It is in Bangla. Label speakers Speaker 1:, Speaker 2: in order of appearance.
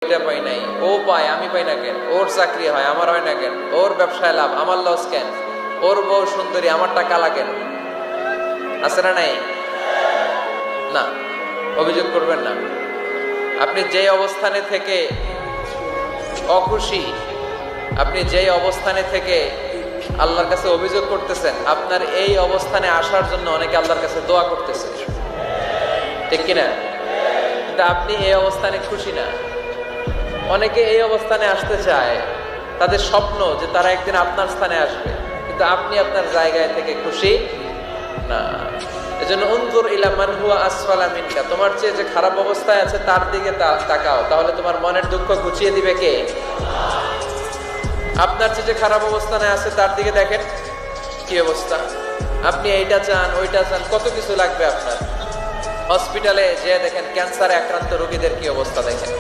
Speaker 1: এটা পাই নাই, ও পায় আমি পাই না কেন, ওর চাকরি হয় আমার হয় না কেন, ওর ব্যবসায় লাভ আমার লস কেন, ওর বউ সুন্দরী আমার টাকা লাগেন, আছে না নাই? না, অভিযোগ করবেন না। আপনি যে অবস্থানে থেকে অখুশি, আপনি যেই অবস্থানে থেকে আল্লাহর কাছে অভিযোগ করতেছেন, আপনার এই অবস্থানে আসার জন্য অনেকে আল্লাহর কাছে দোয়া করতেছে, ঠিক কিনা? কিন্তু আপনি এই অবস্থানে খুশি না। অনেকে এই অবস্থানে আসতে চায়, তাদের স্বপ্ন যে তারা একদিন আপনার স্থানে আসবে, কিন্তু আপনি আপনার জায়গায় থেকে খুশি না। এজন্য উনজুর ইলা মান হুয়া আসফালা মিনকা, তোমার চেয়ে যে খারাপ অবস্থায় আছে তার দিকে তাকাও, তাহলে তোমার মনের দুঃখ ঘুচিয়ে দিবে কে? আপনার চেয়ে যে খারাপ অবস্থানে আছে তার দিকে দেখেন কি অবস্থা। আপনি এইটা চান ওইটা চান, কত কিছু লাগবে আপনার। হসপিটালে যে দেখেন ক্যান্সারে আক্রান্ত রোগীদের কি অবস্থা দেখেন।